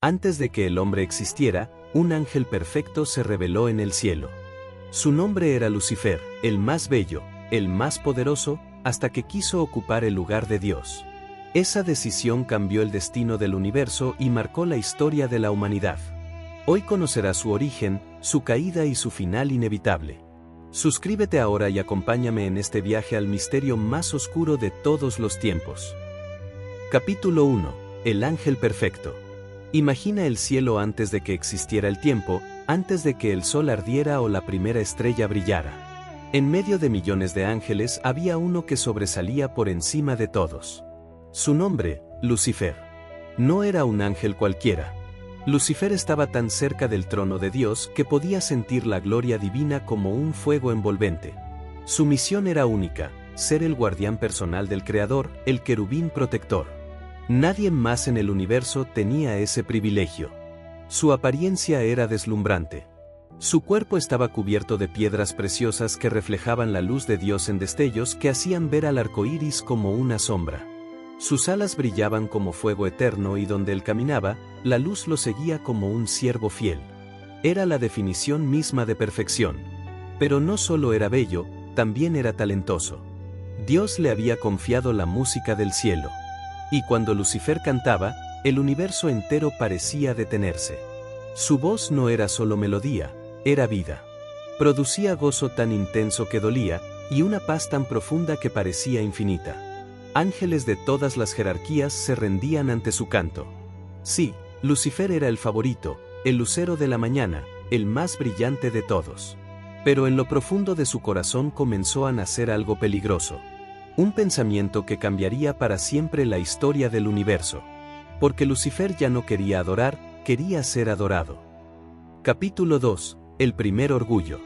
Antes de que el hombre existiera, un ángel perfecto se reveló en el cielo. Su nombre era Lucifer, el más bello, el más poderoso, hasta que quiso ocupar el lugar de Dios. Esa decisión cambió el destino del universo y marcó la historia de la humanidad. Hoy conocerás su origen, su caída y su final inevitable. Suscríbete ahora y acompáñame en este viaje al misterio más oscuro de todos los tiempos. Capítulo 1. El ángel perfecto. Imagina el cielo antes de que existiera el tiempo, antes de que el sol ardiera o la primera estrella brillara. En medio de millones de ángeles había uno que sobresalía por encima de todos. Su nombre, Lucifer. No era un ángel cualquiera. Lucifer estaba tan cerca del trono de Dios que podía sentir la gloria divina como un fuego envolvente. Su misión era única, ser el guardián personal del Creador, el querubín protector. Nadie más en el universo tenía ese privilegio. Su apariencia era deslumbrante. Su cuerpo estaba cubierto de piedras preciosas que reflejaban la luz de Dios en destellos que hacían ver al arco iris como una sombra. Sus alas brillaban como fuego eterno y donde él caminaba, la luz lo seguía como un siervo fiel. Era la definición misma de perfección. Pero no solo era bello, también era talentoso. Dios le había confiado la música del cielo. Y cuando Lucifer cantaba, el universo entero parecía detenerse. Su voz no era solo melodía, era vida. Producía gozo tan intenso que dolía, y una paz tan profunda que parecía infinita. Ángeles de todas las jerarquías se rendían ante su canto. Sí, Lucifer era el favorito, el lucero de la mañana, el más brillante de todos. Pero en lo profundo de su corazón comenzó a nacer algo peligroso. Un pensamiento que cambiaría para siempre la historia del universo. Porque Lucifer ya no quería adorar, quería ser adorado. Capítulo 2. El primer orgullo.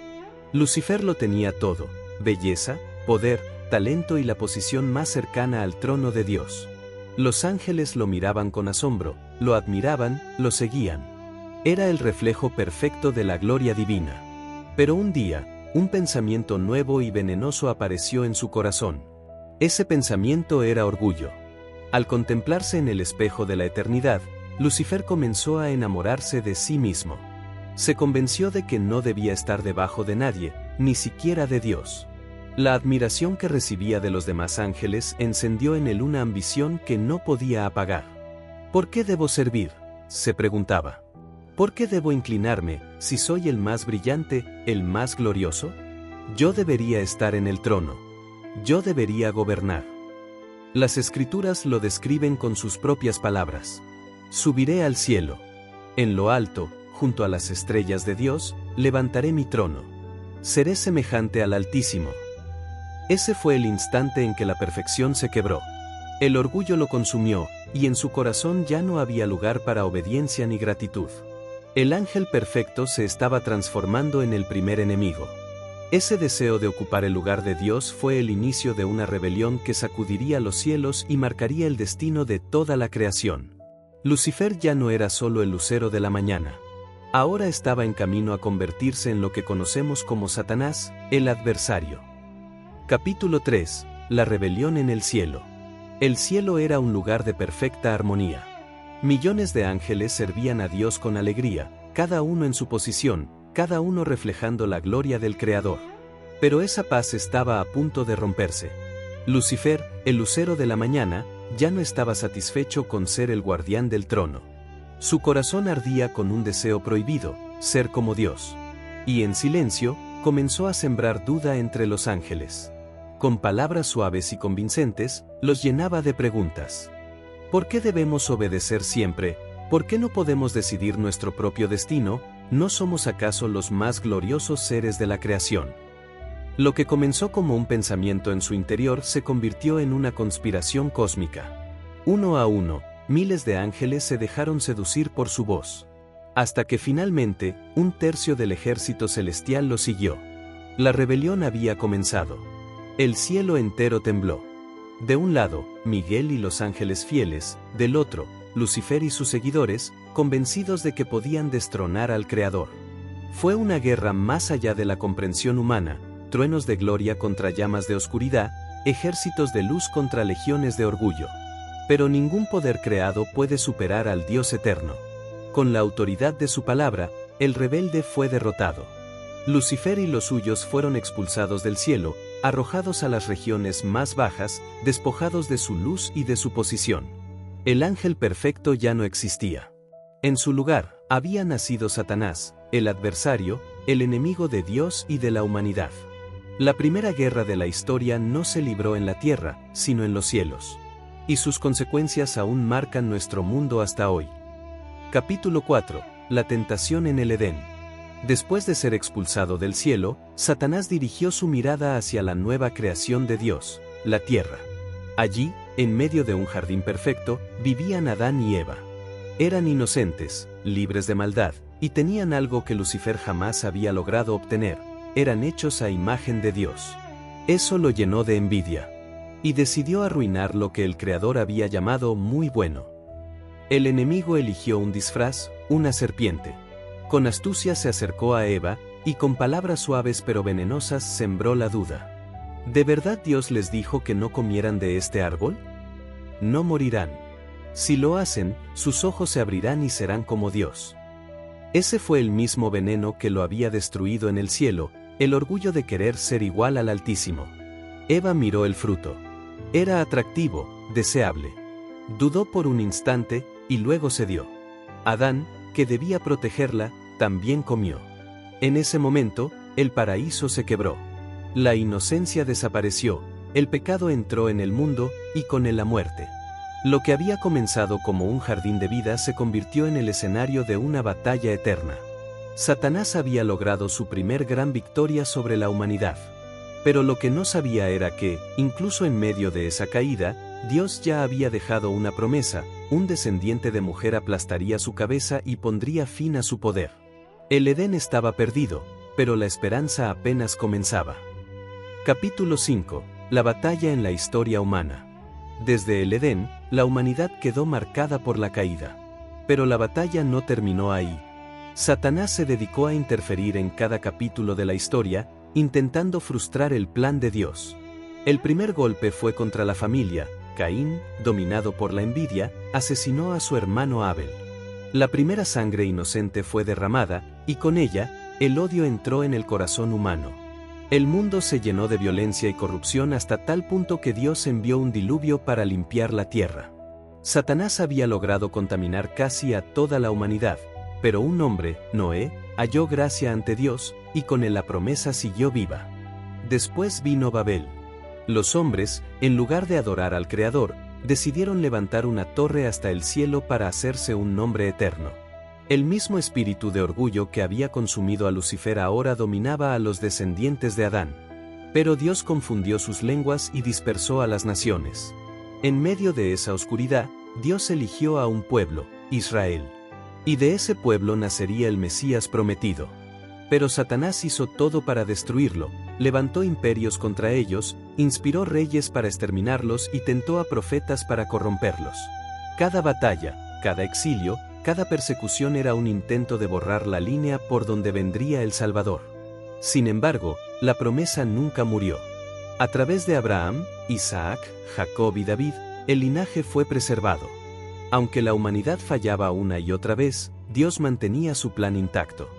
Lucifer lo tenía todo: belleza, poder, talento y la posición más cercana al trono de Dios. Los ángeles lo miraban con asombro, lo admiraban, lo seguían. Era el reflejo perfecto de la gloria divina. Pero un día, un pensamiento nuevo y venenoso apareció en su corazón. Ese pensamiento era orgullo. Al contemplarse en el espejo de la eternidad, Lucifer comenzó a enamorarse de sí mismo. Se convenció de que no debía estar debajo de nadie, ni siquiera de Dios. La admiración que recibía de los demás ángeles encendió en él una ambición que no podía apagar. ¿Por qué debo servir?, se preguntaba. ¿Por qué debo inclinarme, si soy el más brillante, el más glorioso? Yo debería estar en el trono. Yo debería gobernar. Las escrituras lo describen con sus propias palabras. Subiré al cielo. En lo alto, junto a las estrellas de Dios, levantaré mi trono. Seré semejante al Altísimo. Ese fue el instante en que la perfección se quebró. El orgullo lo consumió, y en su corazón ya no había lugar para obediencia ni gratitud. El ángel perfecto se estaba transformando en el primer enemigo. Ese deseo de ocupar el lugar de Dios fue el inicio de una rebelión que sacudiría los cielos y marcaría el destino de toda la creación. Lucifer ya no era solo el lucero de la mañana. Ahora estaba en camino a convertirse en lo que conocemos como Satanás, el adversario. Capítulo 3. La rebelión en el cielo. El cielo era un lugar de perfecta armonía. Millones de ángeles servían a Dios con alegría, cada uno en su posición, cada uno reflejando la gloria del Creador. Pero esa paz estaba a punto de romperse. Lucifer, el lucero de la mañana, ya no estaba satisfecho con ser el guardián del trono. Su corazón ardía con un deseo prohibido, ser como Dios. Y en silencio, comenzó a sembrar duda entre los ángeles. Con palabras suaves y convincentes, los llenaba de preguntas. ¿Por qué debemos obedecer siempre? ¿Por qué no podemos decidir nuestro propio destino? ¿No somos acaso los más gloriosos seres de la creación? Lo que comenzó como un pensamiento en su interior se convirtió en una conspiración cósmica. Uno a uno, miles de ángeles se dejaron seducir por su voz. Hasta que finalmente, un tercio del ejército celestial lo siguió. La rebelión había comenzado. El cielo entero tembló. De un lado, Miguel y los ángeles fieles, del otro, Lucifer y sus seguidores, convencidos de que podían destronar al Creador. Fue una guerra más allá de la comprensión humana, truenos de gloria contra llamas de oscuridad, ejércitos de luz contra legiones de orgullo. Pero ningún poder creado puede superar al Dios eterno. Con la autoridad de su palabra, el rebelde fue derrotado. Lucifer y los suyos fueron expulsados del cielo, arrojados a las regiones más bajas, despojados de su luz y de su posición. El ángel perfecto ya no existía. En su lugar, había nacido Satanás, el adversario, el enemigo de Dios y de la humanidad. La primera guerra de la historia no se libró en la tierra, sino en los cielos. Y sus consecuencias aún marcan nuestro mundo hasta hoy. Capítulo 4. La tentación en el Edén. Después de ser expulsado del cielo, Satanás dirigió su mirada hacia la nueva creación de Dios, la tierra. Allí, en medio de un jardín perfecto, vivían Adán y Eva. Eran inocentes, libres de maldad, y tenían algo que Lucifer jamás había logrado obtener: eran hechos a imagen de Dios. Eso lo llenó de envidia. Y decidió arruinar lo que el Creador había llamado muy bueno. El enemigo eligió un disfraz, una serpiente. Con astucia se acercó a Eva, y con palabras suaves pero venenosas sembró la duda. ¿De verdad Dios les dijo que no comieran de este árbol? No morirán. Si lo hacen, sus ojos se abrirán y serán como Dios. Ese fue el mismo veneno que lo había destruido en el cielo, el orgullo de querer ser igual al Altísimo. Eva miró el fruto. Era atractivo, deseable. Dudó por un instante, y luego cedió. Adán, que debía protegerla, también comió. En ese momento, el paraíso se quebró. La inocencia desapareció, el pecado entró en el mundo, y con él la muerte. Lo que había comenzado como un jardín de vida se convirtió en el escenario de una batalla eterna. Satanás había logrado su primer gran victoria sobre la humanidad. Pero lo que no sabía era que, incluso en medio de esa caída, Dios ya había dejado una promesa: un descendiente de mujer aplastaría su cabeza y pondría fin a su poder. El Edén estaba perdido, pero la esperanza apenas comenzaba. Capítulo 5. La batalla en la historia humana. Desde el Edén, la humanidad quedó marcada por la caída. Pero la batalla no terminó ahí. Satanás se dedicó a interferir en cada capítulo de la historia, intentando frustrar el plan de Dios. El primer golpe fue contra la familia. Caín, dominado por la envidia, asesinó a su hermano Abel. La primera sangre inocente fue derramada, y con ella, el odio entró en el corazón humano. El mundo se llenó de violencia y corrupción hasta tal punto que Dios envió un diluvio para limpiar la tierra. Satanás había logrado contaminar casi a toda la humanidad, pero un hombre, Noé, halló gracia ante Dios, y con él la promesa siguió viva. Después vino Babel. Los hombres, en lugar de adorar al Creador, decidieron levantar una torre hasta el cielo para hacerse un nombre eterno. El mismo espíritu de orgullo que había consumido a Lucifer ahora dominaba a los descendientes de Adán. Pero Dios confundió sus lenguas y dispersó a las naciones. En medio de esa oscuridad, Dios eligió a un pueblo, Israel. Y de ese pueblo nacería el Mesías prometido. Pero Satanás hizo todo para destruirlo, levantó imperios contra ellos, inspiró reyes para exterminarlos y tentó a profetas para corromperlos. Cada batalla, cada exilio, cada persecución era un intento de borrar la línea por donde vendría el Salvador. Sin embargo, la promesa nunca murió. A través de Abraham, Isaac, Jacob y David, el linaje fue preservado. Aunque la humanidad fallaba una y otra vez, Dios mantenía su plan intacto.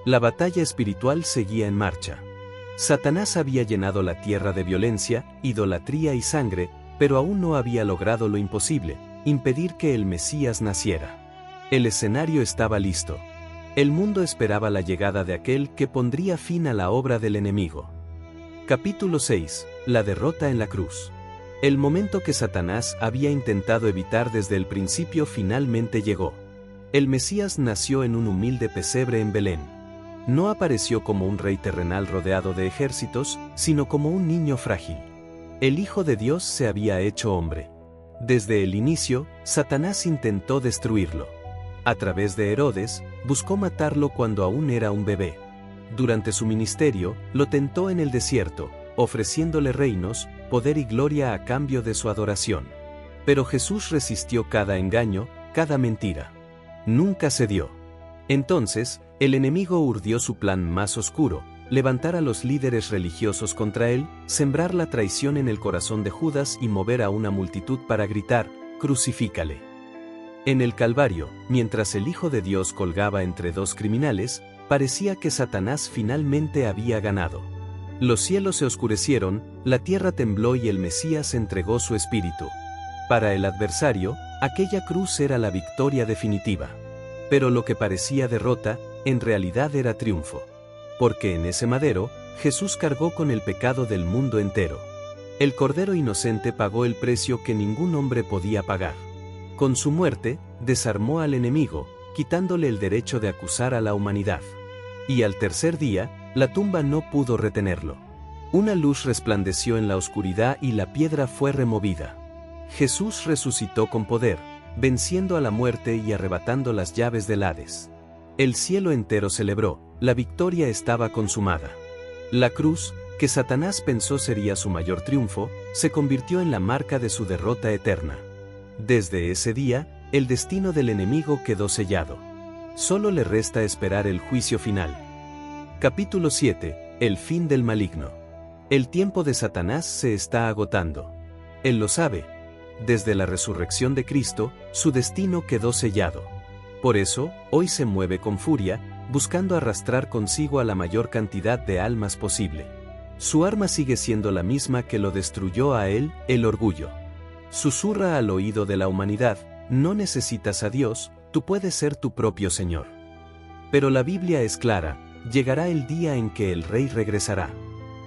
La batalla espiritual seguía en marcha. Satanás había llenado la tierra de violencia, idolatría y sangre, pero aún no había logrado lo imposible: impedir que el Mesías naciera. El escenario estaba listo. El mundo esperaba la llegada de aquel que pondría fin a la obra del enemigo. Capítulo 6. La derrota en la cruz. El momento que Satanás había intentado evitar desde el principio finalmente llegó. El Mesías nació en un humilde pesebre en Belén. No apareció como un rey terrenal rodeado de ejércitos, sino como un niño frágil. El Hijo de Dios se había hecho hombre. Desde el inicio, Satanás intentó destruirlo. A través de Herodes, buscó matarlo cuando aún era un bebé. Durante su ministerio, lo tentó en el desierto, ofreciéndole reinos, poder y gloria a cambio de su adoración. Pero Jesús resistió cada engaño, cada mentira. Nunca cedió. Entonces, el enemigo urdió su plan más oscuro: levantar a los líderes religiosos contra él, sembrar la traición en el corazón de Judas y mover a una multitud para gritar: «¡Crucifícale!». En el Calvario, mientras el Hijo de Dios colgaba entre dos criminales, parecía que Satanás finalmente había ganado. Los cielos se oscurecieron, la tierra tembló y el Mesías entregó su espíritu. Para el adversario, aquella cruz era la victoria definitiva. Pero lo que parecía derrota, en realidad era triunfo. Porque en ese madero, Jesús cargó con el pecado del mundo entero. El Cordero inocente pagó el precio que ningún hombre podía pagar. Con su muerte, desarmó al enemigo, quitándole el derecho de acusar a la humanidad. Y al tercer día, la tumba no pudo retenerlo. Una luz resplandeció en la oscuridad y la piedra fue removida. Jesús resucitó con poder, venciendo a la muerte y arrebatando las llaves del Hades. El cielo entero celebró, la victoria estaba consumada. La cruz, que Satanás pensó sería su mayor triunfo, se convirtió en la marca de su derrota eterna. Desde ese día, el destino del enemigo quedó sellado. Solo le resta esperar el juicio final. Capítulo 7. El fin del maligno. El tiempo de Satanás se está agotando. Él lo sabe. Desde la resurrección de Cristo, su destino quedó sellado. Por eso, hoy se mueve con furia, buscando arrastrar consigo a la mayor cantidad de almas posible. Su arma sigue siendo la misma que lo destruyó a él, el orgullo. Susurra al oído de la humanidad: no necesitas a Dios, tú puedes ser tu propio Señor. Pero la Biblia es clara: llegará el día en que el Rey regresará.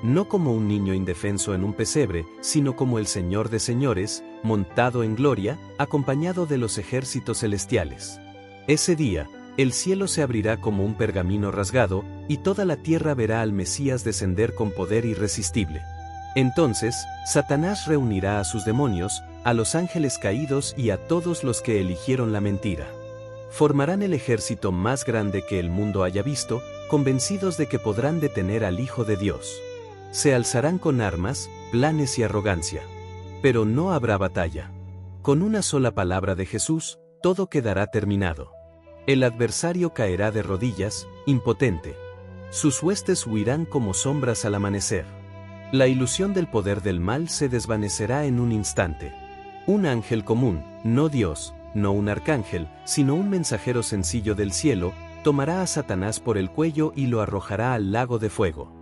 No como un niño indefenso en un pesebre, sino como el Señor de señores, montado en gloria, acompañado de los ejércitos celestiales. Ese día, el cielo se abrirá como un pergamino rasgado, y toda la tierra verá al Mesías descender con poder irresistible. Entonces, Satanás reunirá a sus demonios, a los ángeles caídos y a todos los que eligieron la mentira. Formarán el ejército más grande que el mundo haya visto, convencidos de que podrán detener al Hijo de Dios. Se alzarán con armas, planes y arrogancia. Pero no habrá batalla. Con una sola palabra de Jesús, todo quedará terminado. El adversario caerá de rodillas, impotente. Sus huestes huirán como sombras al amanecer. La ilusión del poder del mal se desvanecerá en un instante. Un ángel común, no Dios, no un arcángel, sino un mensajero sencillo del cielo, tomará a Satanás por el cuello y lo arrojará al lago de fuego.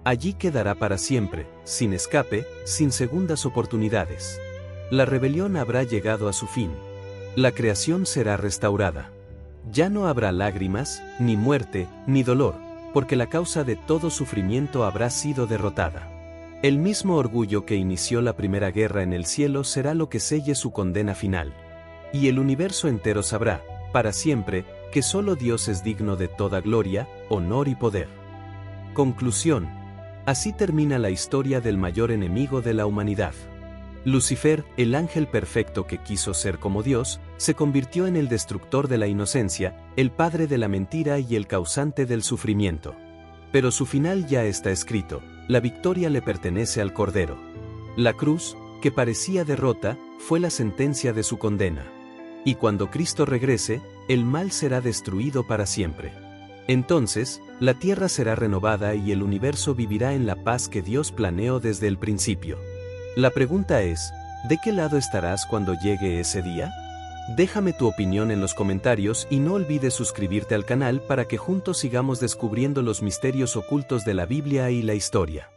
Allí quedará para siempre, sin escape, sin segundas oportunidades. La rebelión habrá llegado a su fin. La creación será restaurada. Ya no habrá lágrimas, ni muerte, ni dolor, porque la causa de todo sufrimiento habrá sido derrotada. El mismo orgullo que inició la primera guerra en el cielo será lo que selle su condena final. Y el universo entero sabrá, para siempre, que solo Dios es digno de toda gloria, honor y poder. Conclusión. Así termina la historia del mayor enemigo de la humanidad. Lucifer, el ángel perfecto que quiso ser como Dios, se convirtió en el destructor de la inocencia, el padre de la mentira y el causante del sufrimiento. Pero su final ya está escrito: la victoria le pertenece al Cordero. La cruz, que parecía derrota, fue la sentencia de su condena. Y cuando Cristo regrese, el mal será destruido para siempre. Entonces, la tierra será renovada y el universo vivirá en la paz que Dios planeó desde el principio. La pregunta es: ¿de qué lado estarás cuando llegue ese día? Déjame tu opinión en los comentarios y no olvides suscribirte al canal para que juntos sigamos descubriendo los misterios ocultos de la Biblia y la historia.